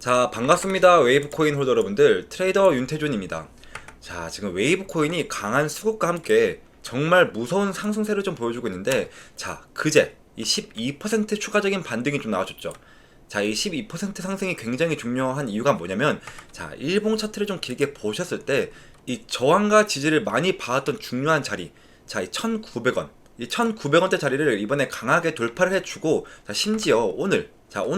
자, 반갑습니다. 웨이브 코인 홀더 여러분들, 트레이더 윤태준입니다. 자, 지금 웨이브 코인이 강한 수급과 함께 정말 무서운 상승세를 좀 보여주고 있는데, 자, 그제 이 12% 추가적인 반등이 좀 나와줬죠. 자, 이 12% 상승이 굉장히 중요한 이유가 뭐냐면, 자, 일봉 차트를 좀 길게 보셨을 때 이 저항과 지지를 많이 봐왔던 중요한 자리, 자, 이 1,900원, 이 1,900원대 자리를 이번에 강하게 돌파를 해주고, 자, 심지어 오늘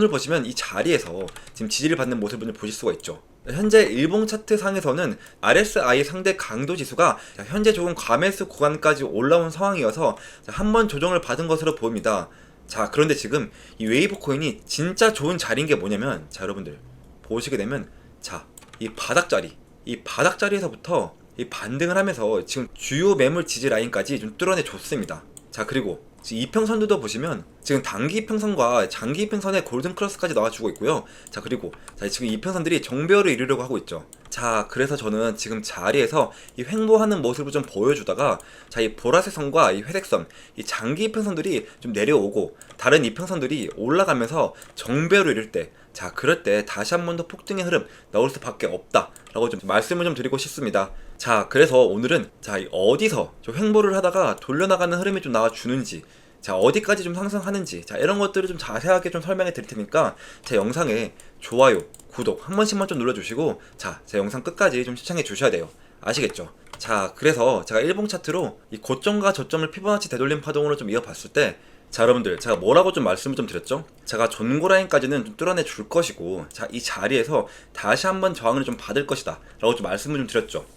보시면 이 자리에서 지금 지지를 받는 모습을 보실 수가 있죠. 현재 일봉 차트 상에서는 RSI 상대 강도 지수가 현재 좋은 과매수 구간까지 올라온 상황이어서 한번 조정을 받은 것으로 보입니다. 자, 그런데 지금 이 웨이브 코인이 진짜 좋은 자리인 게 뭐냐면, 자, 여러분들 보시게 되면, 자, 이 바닥 자리에서부터 이 반등을 하면서 지금 주요 매물 지지 라인까지 좀 뚫어내 줬습니다. 자, 그리고 지금 이평선도 보시면 지금 단기 이평선과 장기 이평선의 골든 크로스까지 나와주고 있고요. 자, 그리고 지금 이평선들이 정배열을 이루려고 하고 있죠. 자, 그래서 저는 지금 자리에서 이 횡보하는 모습을 좀 보여주다가, 자, 이 보라색 선과 이 회색 선, 이 장기 이평선들이 좀 내려오고 다른 이평선들이 올라가면서 정배열을 이룰 때, 자, 그럴 때 다시 한 번 더 폭등의 흐름 나올 수밖에 없다 라고 좀 말씀을 좀 드리고 싶습니다. 자, 그래서 오늘은 어디서 좀 횡보를 하다가 돌려나가는 흐름이 좀 나와주는지, 자, 어디까지 좀 상승하는지, 자, 이런 것들을 좀 자세하게 좀 설명해 드릴 테니까 제 영상에 좋아요, 구독 한 번씩만 좀 눌러주시고, 자, 제 영상 끝까지 좀 시청해 주셔야 돼요. 아시겠죠? 자, 그래서 제가 일봉 차트로 이 고점과 저점을 피보나치 되돌림 파동으로 좀 이어봤을 때, 자, 여러분들 제가 뭐라고 좀 말씀을 좀 드렸죠? 제가 존고 라인까지는 좀 뚫어내 줄 것이고, 자, 이 자리에서 다시 한번 저항을 좀 받을 것이다 라고 좀 말씀을 좀 드렸죠.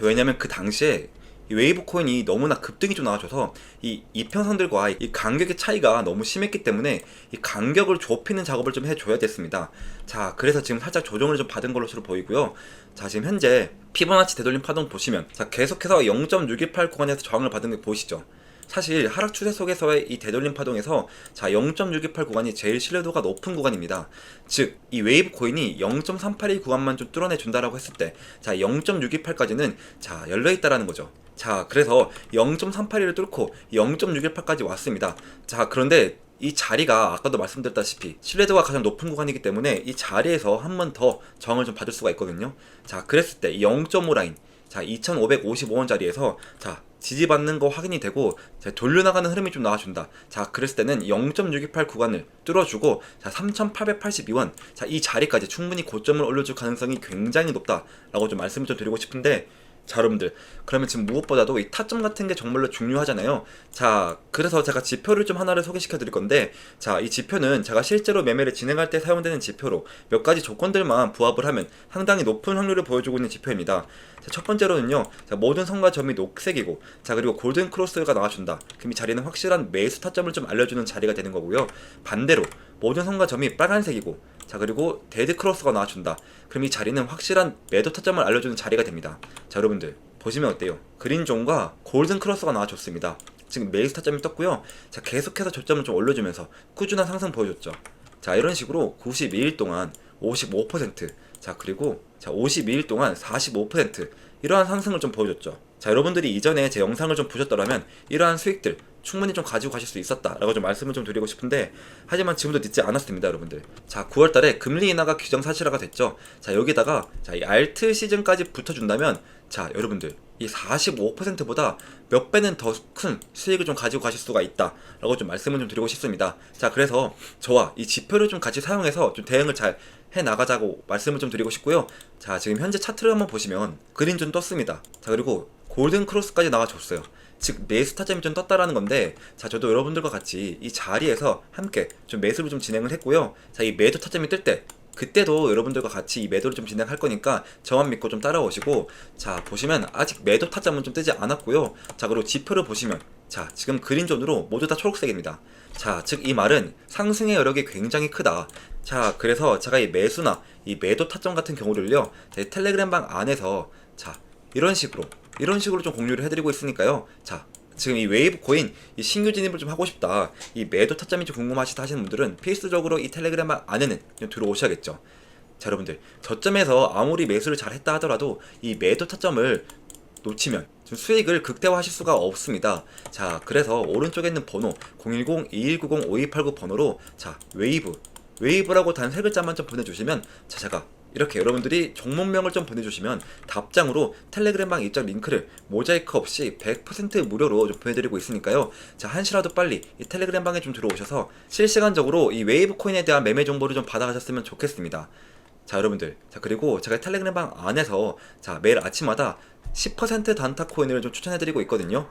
왜냐면 그 당시에 이 웨이브 코인이 너무나 급등이 좀 나와줘서 이 이평선들과 이 간격의 차이가 너무 심했기 때문에 이 간격을 좁히는 작업을 좀 해줘야 됐습니다. 자, 그래서 지금 살짝 조정을 좀 받은 걸로 보이고요. 자, 지금 현재 피보나치 되돌림 파동 보시면, 자, 계속해서 0.618 구간에서 저항을 받은 거 보이시죠? 사실 하락 추세 속에서의 이 되돌림 파동에서, 자, 0.628 구간이 제일 신뢰도가 높은 구간입니다. 즉, 이 웨이브 코인이 0.382 구간만 좀 뚫어내 준다라고 했을 때, 자, 0.628까지는 자, 열려 있다라는 거죠. 자, 그래서 0.382를 뚫고 0.618까지 왔습니다. 자, 그런데 이 자리가 아까도 말씀드렸다시피 신뢰도가 가장 높은 구간이기 때문에 이 자리에서 한 번 더 저항을 좀 받을 수가 있거든요. 자, 그랬을 때 이 0.5 라인, 자, 2,555원 자리에서, 자, 지지받는 거 확인이 되고, 자, 돌려나가는 흐름이 좀 나와준다. 자, 그랬을 때는 0.628 구간을 뚫어주고, 자, 3,882원, 자, 이 자리까지 충분히 고점을 올려줄 가능성이 굉장히 높다라고 좀 말씀을 좀 드리고 싶은데, 자, 여러분들 그러면 지금 무엇보다도 이 타점 같은 게 정말로 중요하잖아요. 자, 그래서 제가 지표를 좀 하나를 소개시켜 드릴 건데, 자, 이 지표는 제가 실제로 매매를 진행할 때 사용되는 지표로 몇 가지 조건들만 부합을 하면 상당히 높은 확률을 보여주고 있는 지표입니다. 자, 첫 번째로는요, 자, 모든 선과 점이 녹색이고, 자, 그리고 골든 크로스가 나와준다. 그럼 이 자리는 확실한 매수 타점을 좀 알려주는 자리가 되는 거고요. 반대로 모든 선과 점이 빨간색이고, 자, 그리고 데드 크로스가 나와준다. 그럼 이 자리는 확실한 매도 타점을 알려주는 자리가 됩니다. 자, 여러분들 보시면 어때요? 그린존과 골든 크로스가 나와줬습니다. 지금 매수 타점이 떴고요. 자, 계속해서 저점을 좀 올려주면서 꾸준한 상승 보여줬죠. 자, 이런 식으로 92일 동안 55%, 자, 그리고 자, 52일 동안 45%, 이러한 상승을 좀 보여줬죠. 자, 여러분들이 이전에 제 영상을 좀 보셨더라면 이러한 수익들 충분히 좀 가지고 가실 수 있었다라고 좀 말씀을 좀 드리고 싶은데, 하지만 지금도 늦지 않았습니다, 여러분들. 자, 9월달에 금리 인하가 규정사실화가 됐죠. 자, 여기다가 자, 이 알트 시즌까지 붙어준다면, 자, 여러분들 이 45%보다 몇 배는 더 큰 수익을 좀 가지고 가실 수가 있다라고 좀 말씀을 좀 드리고 싶습니다. 자, 그래서 저와 이 지표를 좀 같이 사용해서 좀 대응을 잘 해나가자고 말씀을 좀 드리고 싶고요. 자, 지금 현재 차트를 한번 보시면 그린 좀 떴습니다. 자, 그리고 골든 크로스까지 나와줬어요. 즉, 매수 타점이 좀 떴다라는 건데, 자, 저도 여러분들과 같이 이 자리에서 함께 좀 매수를 좀 진행을 했고요. 자, 이 매도 타점이 뜰 때, 그때도 여러분들과 같이 이 매도를 좀 진행할 거니까 저만 믿고 좀 따라오시고, 자, 보시면 아직 매도 타점은 좀 뜨지 않았고요. 자, 그리고 지표를 보시면, 자, 지금 그린존으로 모두 다 초록색입니다. 자, 즉 이 말은 상승의 여력이 굉장히 크다. 자, 그래서 제가 이 매수나 이 매도 타점 같은 경우를요, 제 텔레그램방 안에서, 자, 이런 식으로 좀 공유를 해드리고 있으니까요. 자, 지금 이 웨이브 코인 이 신규 진입을 좀 하고 싶다, 이 매도 타점이 좀 궁금하시다 하시는 분들은 필수적으로 이 텔레그램방 안에는 좀 들어오셔야겠죠. 자, 여러분들 저점에서 아무리 매수를 잘 했다 하더라도 이 매도 타점을 놓치면 좀 수익을 극대화하실 수가 없습니다. 자, 그래서 오른쪽에 있는 번호 010-2190-5289 번호로, 자, 웨이브 웨이브라고 단 3글자만 좀 보내주시면 자, 제가 이렇게 여러분들이 종목명을 좀 보내주시면 답장으로 텔레그램방 입장 링크를 모자이크 없이 100% 무료로 좀 보내드리고 있으니까요. 자, 한시라도 빨리 이 텔레그램방에 좀 들어오셔서 실시간적으로 이 웨이브 코인에 대한 매매 정보를 좀 받아가셨으면 좋겠습니다. 자, 여러분들, 자, 그리고 제가 텔레그램방 안에서 자, 매일 아침마다 10% 단타 코인을 좀 추천해드리고 있거든요.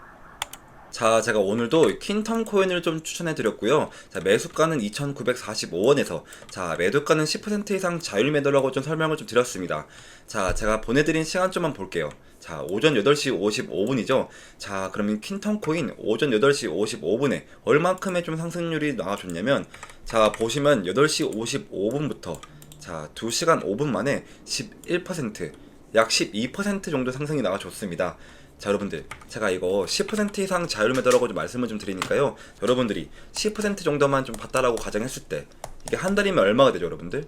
자, 제가 오늘도 퀸텀 코인을 좀 추천해드렸고요. 자, 매수가는 2,945원에서 자, 매도가는 10% 이상 자율 매도라고 좀 설명을 좀 드렸습니다. 자, 제가 보내드린 시간 좀만 볼게요. 자, 오전 8시 55분이죠. 자, 그러면 퀸텀 코인 오전 8시 55분에 얼만큼의 좀 상승률이 나와줬냐면 자, 보시면 8시 55분부터 자, 2시간 5분 만에 11%, 약 12% 정도 상승이 나와줬습니다. 자, 여러분들, 제가 이거 10% 이상 자율 매도라고 좀 말씀을 좀 드리니까요. 여러분들이 10% 정도만 좀 봤다라고 가정했을 때 이게 한 달이면 얼마가 되죠, 여러분들?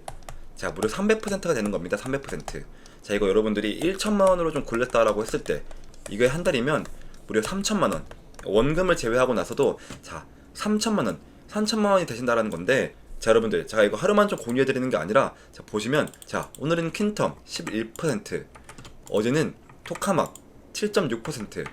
자, 무려 300%가 되는 겁니다. 300%. 자, 이거 여러분들이 1천만 원으로 좀 굴렸다라고 했을 때 이게 한 달이면 무려 3천만 원. 원금을 제외하고 나서도 자, 3천만 원, 3천만 원이 되신다라는 건데 자, 여러분들, 제가 이거 하루만 좀 공유해드리는 게 아니라 자, 보시면 자, 오늘은 퀸텀 11%, 어제는 토카막 7.6%, 자,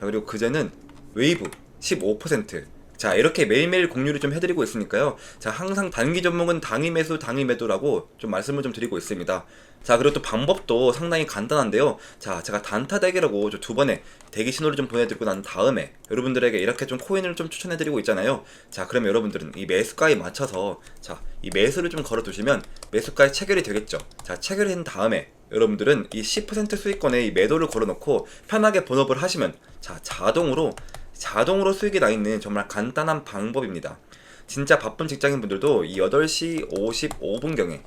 그리고 그제는 웨이브 15%. 자, 이렇게 매일매일 공유를 좀 해드리고 있으니까요. 자, 항상 단기 종목은 당일 매수, 당일 매도라고 좀 말씀을 좀 드리고 있습니다. 자, 그리고 또 방법도 상당히 간단한데요. 자, 제가 단타 대기라고 두 번의 대기 신호를 좀 보내드리고 난 다음에 여러분들에게 이렇게 좀 코인을 좀 추천해드리고 있잖아요. 자, 그러면 여러분들은 이 매수가에 맞춰서 자, 이 매수를 좀 걸어두시면 매수가에 체결이 되겠죠. 자, 체결이 된 다음에 여러분들은 이 10% 수익권에 이 매도를 걸어놓고 편하게 본업을 하시면 자, 자동으로 수익이 나 있는 정말 간단한 방법입니다. 진짜 바쁜 직장인분들도 이 8시 55분경에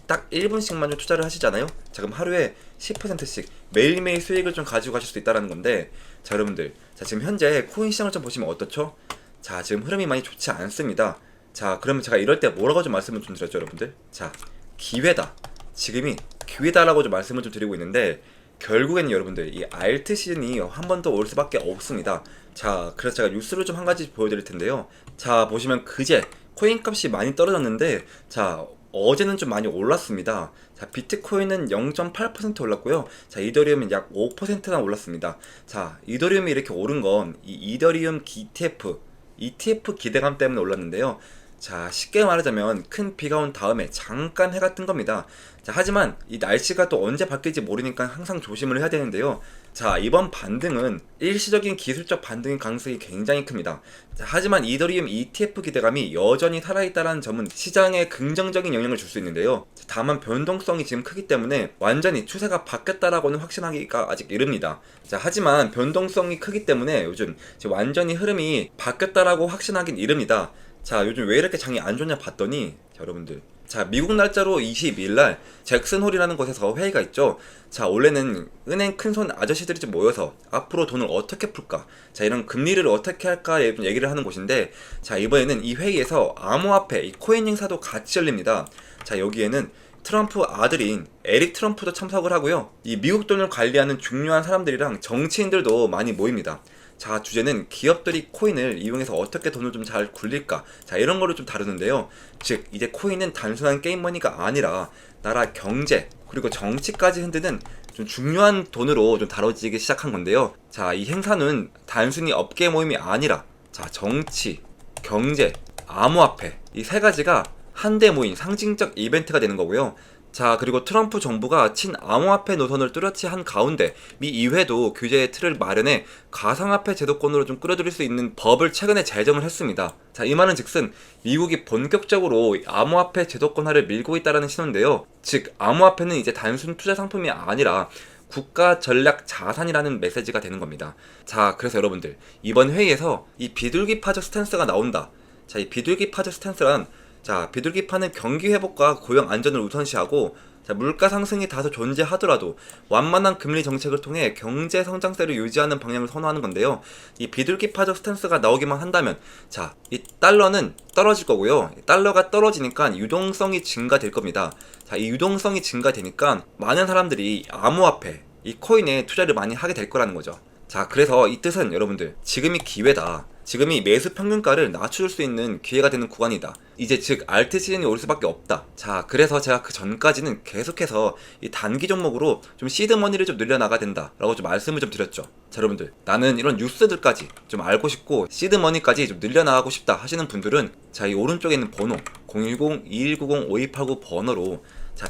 딱 1분씩만 좀 투자를 하시잖아요. 자, 그럼 하루에 10%씩 매일매일 수익을 좀 가지고 가실 수 있다는 건데 자, 여러분들, 자, 지금 현재 코인 시장을 좀 보시면 어떻죠? 자, 지금 흐름이 많이 좋지 않습니다. 자, 그러면 제가 이럴 때 뭐라고 좀 말씀을 좀 드렸죠, 여러분들? 자, 기회다. 지금이 기회다라고 좀 말씀을 좀 드리고 있는데 결국에는 여러분들 이 알트 시즌이 한 번 더 올 수밖에 없습니다. 자, 그래서 제가 뉴스를 좀 한 가지 보여드릴 텐데요. 자, 보시면 그제 코인 값이 많이 떨어졌는데 자, 어제는 좀 많이 올랐습니다. 자, 비트코인은 0.8% 올랐고요. 자, 이더리움은 약 5%나 올랐습니다. 자, 이더리움이 이렇게 오른 건 이 이더리움 ETF 기대감 때문에 올랐는데요. 자, 쉽게 말하자면 큰 비가 온 다음에 잠깐 해가 뜬 겁니다. 자, 하지만 이 날씨가 또 언제 바뀔지 모르니까 항상 조심을 해야 되는데요. 자, 이번 반등은 일시적인 기술적 반등의 가능성이 굉장히 큽니다. 자, 하지만 이더리움 ETF 기대감이 여전히 살아있다는 점은 시장에 긍정적인 영향을 줄 수 있는데요. 자, 다만 변동성이 지금 크기 때문에 완전히 추세가 바뀌었다라고는 확신하기가 아직 이릅니다. 자, 하지만 변동성이 크기 때문에 요즘 지금 완전히 흐름이 바뀌었다라고 확신하긴 이릅니다. 자, 요즘 왜 이렇게 장이 안 좋냐 봤더니 자, 여러분들, 자, 미국 날짜로 22일날 잭슨홀이라는 곳에서 회의가 있죠. 자, 원래는 은행 큰손 아저씨들이 좀 모여서 앞으로 돈을 어떻게 풀까, 자, 이런 금리를 어떻게 할까 얘기를 하는 곳인데 자, 이번에는 이 회의에서 암호화폐, 이 코인 행사도 같이 열립니다. 자, 여기에는 트럼프 아들인 에릭 트럼프도 참석을 하고요. 이 미국 돈을 관리하는 중요한 사람들이랑 정치인들도 많이 모입니다. 자, 주제는 기업들이 코인을 이용해서 어떻게 돈을 좀 잘 굴릴까, 자, 이런 거를 좀 다루는데요. 즉, 이제 코인은 단순한 게임머니가 아니라 나라 경제 그리고 정치까지 흔드는 좀 중요한 돈으로 좀 다뤄지기 시작한 건데요. 자, 이 행사는 단순히 업계 모임이 아니라 자, 정치, 경제, 암호화폐 이 세 가지가 한데 모인 상징적 이벤트가 되는 거고요. 자, 그리고 트럼프 정부가 친암호화폐 노선을 뚜렷이 한 가운데 미 의회도 규제의 틀을 마련해 가상화폐 제도권으로 좀 끌어들일 수 있는 법을 최근에 제정을 했습니다. 자, 이 말은 즉슨 미국이 본격적으로 암호화폐 제도권화를 밀고 있다는 신호인데요. 즉, 암호화폐는 이제 단순 투자 상품이 아니라 국가 전략 자산이라는 메시지가 되는 겁니다. 자, 그래서 여러분들, 이번 회의에서 이 비둘기파적 스탠스가 나온다. 자, 이 비둘기파적 스탠스란 자, 비둘기파는 경기 회복과 고용 안전을 우선시하고 자, 물가 상승이 다소 존재하더라도 완만한 금리 정책을 통해 경제 성장세를 유지하는 방향을 선호하는 건데요. 이 비둘기파적 스탠스가 나오기만 한다면 자, 이 달러는 떨어질 거고요. 달러가 떨어지니까 유동성이 증가될 겁니다. 자, 이 유동성이 증가되니까 많은 사람들이 암호화폐, 이 코인에 투자를 많이 하게 될 거라는 거죠. 자, 그래서 이 뜻은 여러분들, 지금이 기회다. 지금이 매수 평균가를 낮춰줄 수 있는 기회가 되는 구간이다. 이제 즉 알트 시즌이 올 수밖에 없다. 자, 그래서 제가 그 전까지는 계속해서 이 단기 종목으로 좀 시드머니를 좀 늘려나가야 된다라고 좀 말씀을 좀 드렸죠. 자, 여러분들, 나는 이런 뉴스들까지 좀 알고 싶고 시드머니까지 좀 늘려나가고 싶다 하시는 분들은 자, 이 오른쪽에 있는 번호 010-2190-5289 번호로 자,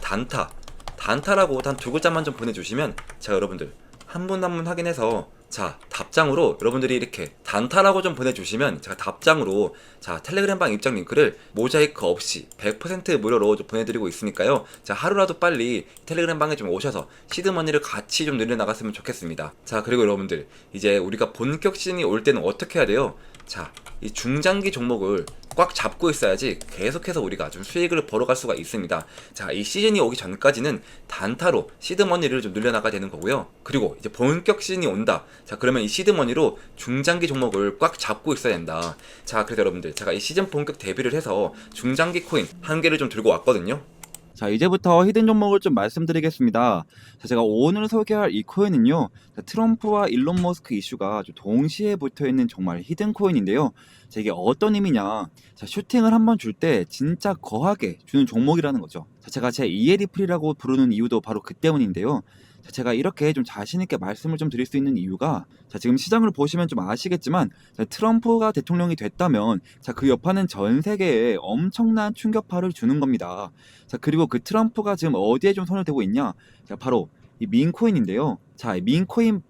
단타라고 단 두 글자만 좀 보내주시면 제가 여러분들 한 분 한 분 확인해서 자, 답장으로 여러분들이 이렇게 단타라고 좀 보내주시면 제가 답장으로 자, 텔레그램방 입장 링크를 모자이크 없이 100% 무료로 좀 보내드리고 있으니까요. 자, 하루라도 빨리 텔레그램방에 좀 오셔서 시드머니를 같이 좀 늘려나갔으면 좋겠습니다. 자, 그리고 여러분들 이제 우리가 본격 시즌이 올 때는 어떻게 해야 돼요? 자, 이 중장기 종목을 꽉 잡고 있어야지 계속해서 우리가 좀 수익을 벌어갈 수가 있습니다. 자, 이 시즌이 오기 전까지는 단타로 시드머니를 좀 늘려나가야 되는 거고요. 그리고 이제 본격 시즌이 온다. 자, 그러면 이 시드머니로 중장기 종목을 꽉 잡고 있어야 된다. 자, 그래서 여러분들 제가 이 시즌 본격 데뷔를 해서 중장기 코인 한 개를 좀 들고 왔거든요. 자, 이제부터 히든 종목을 좀 말씀드리겠습니다. 자, 제가 오늘 소개할 이 코인은요, 자, 트럼프와 일론 머스크 이슈가 동시에 붙어있는 정말 히든 코인인데요. 자, 이게 어떤 의미냐? 자, 슈팅을 한번 줄 때 진짜 거하게 주는 종목이라는 거죠. 자, 제가 제 이에 리플이라고 부르는 이유도 바로 그 때문인데요. 자, 제가 이렇게 좀 자신있게 말씀을 좀 드릴 수 있는 이유가, 자, 지금 시장을 보시면 좀 아시겠지만, 자, 트럼프가 대통령이 됐다면, 자, 그 여파는 전 세계에 엄청난 충격파를 주는 겁니다. 자, 그리고 그 트럼프가 지금 어디에 좀 손을 대고 있냐? 자, 바로 이 민코인인데요. 자, 이 민코인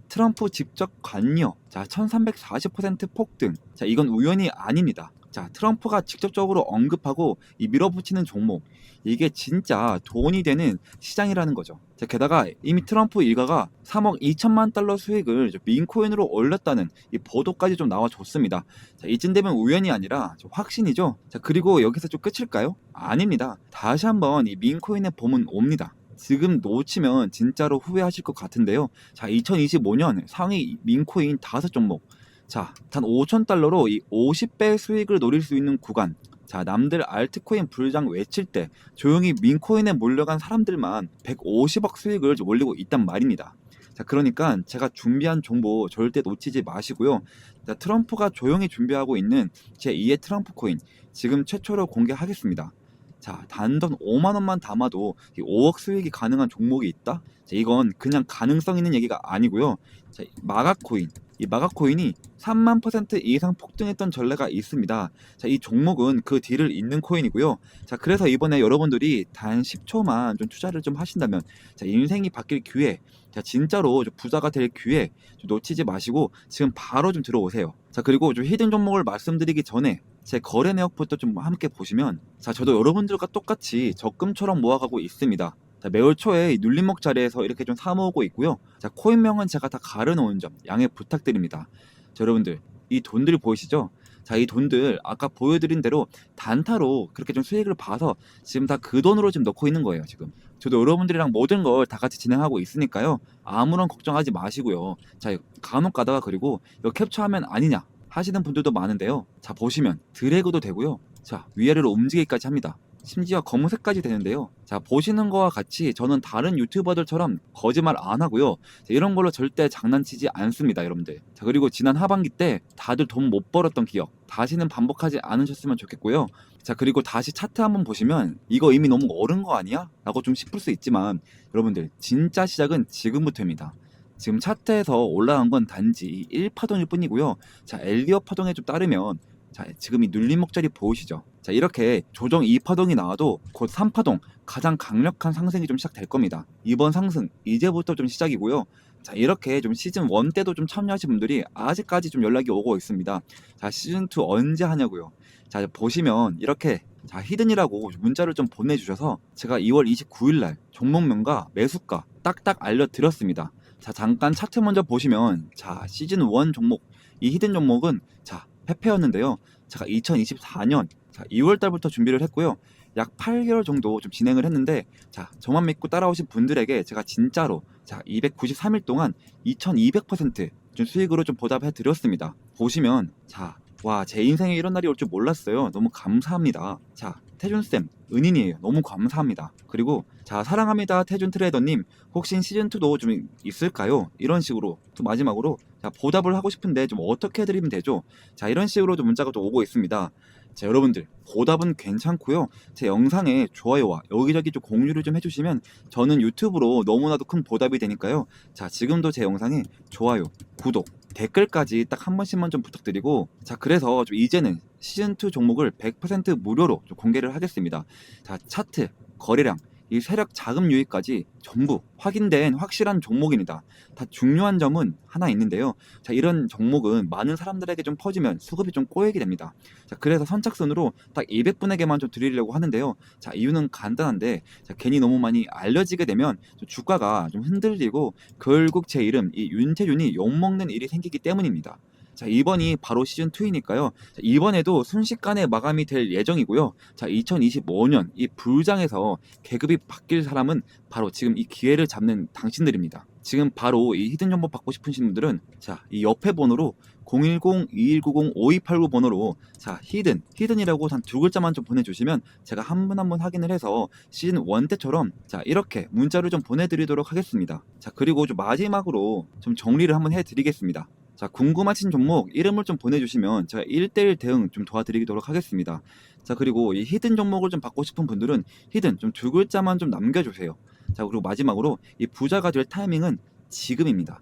트럼프 직접 관여, 자, 1340% 폭등. 자, 이건 우연이 아닙니다. 자, 트럼프가 직접적으로 언급하고 이 밀어붙이는 종목, 이게 진짜 돈이 되는 시장이라는 거죠. 자, 게다가 이미 트럼프 일가가 3억 2천만 달러 수익을 민코인으로 올렸다는 이 보도까지 좀 나와줬습니다. 자, 이쯤 되면 우연이 아니라 좀 확신이죠. 자, 그리고 여기서 좀 끝일까요? 아닙니다. 다시 한번 이 민코인의 봄은 옵니다. 지금 놓치면 진짜로 후회하실 것 같은데요. 자, 2025년 상위 민코인 5종목. 자, 단 5,000달러로 이 50배 수익을 노릴 수 있는 구간. 자, 남들 알트코인 불장 외칠 때 조용히 민코인에 몰려간 사람들만 150억 수익을 올리고 있단 말입니다. 자, 그러니까 제가 준비한 정보 절대 놓치지 마시고요. 자, 트럼프가 조용히 준비하고 있는 제2의 트럼프 코인 지금 최초로 공개하겠습니다. 자, 단돈 5만 원만 담아도 5억 수익이 가능한 종목이 있다? 자, 이건 그냥 가능성 있는 얘기가 아니고요. 자, 마가코인. 이 마가코인이 3만% 이상 폭등했던 전례가 있습니다. 자, 이 종목은 그 뒤를 잇는 코인이고요. 자, 그래서 이번에 여러분들이 단 10초만 좀 투자를 좀 하신다면, 자, 인생이 바뀔 기회, 자, 진짜로 좀 부자가 될 기회 좀 놓치지 마시고 지금 바로 좀 들어오세요. 자, 그리고 좀 히든 종목을 말씀드리기 전에 제 거래 내역부터 좀 함께 보시면, 자, 저도 여러분들과 똑같이 적금처럼 모아가고 있습니다. 자, 매월 초에 이 눌림목 자리에서 이렇게 좀 사모으고 있고요. 자, 코인명은 제가 다 가려놓은 점 양해 부탁드립니다. 자, 여러분들 이 돈들 보이시죠? 자, 이 돈들 아까 보여드린 대로 단타로 그렇게 좀 수익을 봐서 지금 다 그 돈으로 지금 넣고 있는 거예요. 지금 저도 여러분들이랑 모든 걸 다 같이 진행하고 있으니까요. 아무런 걱정하지 마시고요. 자, 간혹 가다가 그리고 이거 캡처하면 아니냐 하시는 분들도 많은데요. 자, 보시면 드래그도 되고요. 자, 위아래로 움직이기까지 합니다. 심지어 검은색까지 되는데요. 자, 보시는 거와 같이 저는 다른 유튜버들처럼 거짓말 안 하고요. 자, 이런 걸로 절대 장난치지 않습니다, 여러분들. 자, 그리고 지난 하반기 때 다들 돈 못 벌었던 기억 다시는 반복하지 않으셨으면 좋겠고요. 자, 그리고 다시 차트 한번 보시면 이거 이미 너무 어른 거 아니야? 라고 좀 싶을 수 있지만 여러분들 진짜 시작은 지금부터입니다. 지금 차트에서 올라간 건 단지 1파동일 뿐이고요. 자, 엘리엇 파동에 좀 따르면, 자, 지금 이 눌림목 자리 보이시죠? 자, 이렇게 조정 2파동이 나와도 곧 3파동 가장 강력한 상승이 좀 시작될 겁니다. 이번 상승 이제부터 좀 시작이고요. 자, 이렇게 좀 시즌 1 때도 좀 참여하신 분들이 아직까지 좀 연락이 오고 있습니다. 자, 시즌 2 언제 하냐고요. 자, 보시면 이렇게, 자, 히든이라고 문자를 좀 보내주셔서 제가 2월 29일날 종목명과 매수가 딱딱 알려드렸습니다. 자, 잠깐 차트 먼저 보시면, 자, 시즌 1 종목, 이 히든 종목은, 자, 페페였는데요. 제가 2024년 2월 달부터 준비를 했고요. 약 8개월 정도 좀 진행을 했는데, 자, 저만 믿고 따라오신 분들에게 제가 진짜로, 자, 293일 동안 2200%좀 수익으로 좀 보답해 드렸습니다. 보시면, 자, 와, 제 인생에 이런 날이 올 줄 몰랐어요. 너무 감사합니다. 자, 태준쌤 은인이에요. 너무 감사합니다. 그리고 자, 사랑합니다 태준 트레이더님, 혹시 시즌2도 좀 있을까요? 이런 식으로 또 마지막으로 자, 보답을 하고 싶은데 좀 어떻게 해드리면 되죠? 자, 이런 식으로 좀 문자가 또 오고 있습니다. 자, 여러분들 보답은 괜찮고요. 제 영상에 좋아요와 여기저기 좀 공유를 좀 해주시면 저는 유튜브로 너무나도 큰 보답이 되니까요. 자, 지금도 제 영상에 좋아요, 구독, 댓글까지 딱 한 번씩만 좀 부탁드리고, 자, 그래서 좀 이제는 시즌2 종목을 100% 무료로 좀 공개를 하겠습니다. 자, 차트, 거래량, 이 세력 자금 유입까지 전부 확인된 확실한 종목입니다. 다 중요한 점은 하나 있는데요. 자, 이런 종목은 많은 사람들에게 좀 퍼지면 수급이 좀 꼬이게 됩니다. 자, 그래서 선착순으로 딱 200분에게만 좀 드리려고 하는데요. 자, 이유는 간단한데, 자, 괜히 너무 많이 알려지게 되면 좀 주가가 좀 흔들리고 결국 제 이름 이 윤태준이 욕먹는 일이 생기기 때문입니다. 자, 이번이 바로 시즌2이니까요. 자, 이번에도 순식간에 마감이 될 예정이고요. 자, 2025년 이 불장에서 계급이 바뀔 사람은 바로 지금 이 기회를 잡는 당신들입니다. 지금 바로 이 히든 정보 받고 싶으신 분들은 자, 이 옆에 번호로 010-2190-5289 번호로 자, 히든이라고 단 두 글자만 좀 보내주시면 제가 한 분 한 분 확인을 해서 시즌 1 때처럼 자, 이렇게 문자를 좀 보내드리도록 하겠습니다. 자, 그리고 좀 마지막으로 좀 정리를 한번 해드리겠습니다. 자, 궁금하신 종목 이름을 좀 보내주시면 제가 1대1 대응 좀 도와드리도록 하겠습니다. 자, 그리고 이 히든 종목을 좀 받고 싶은 분들은 히든 좀 두 글자만 좀 남겨주세요. 자, 그리고 마지막으로 이 부자가 될 타이밍은 지금입니다.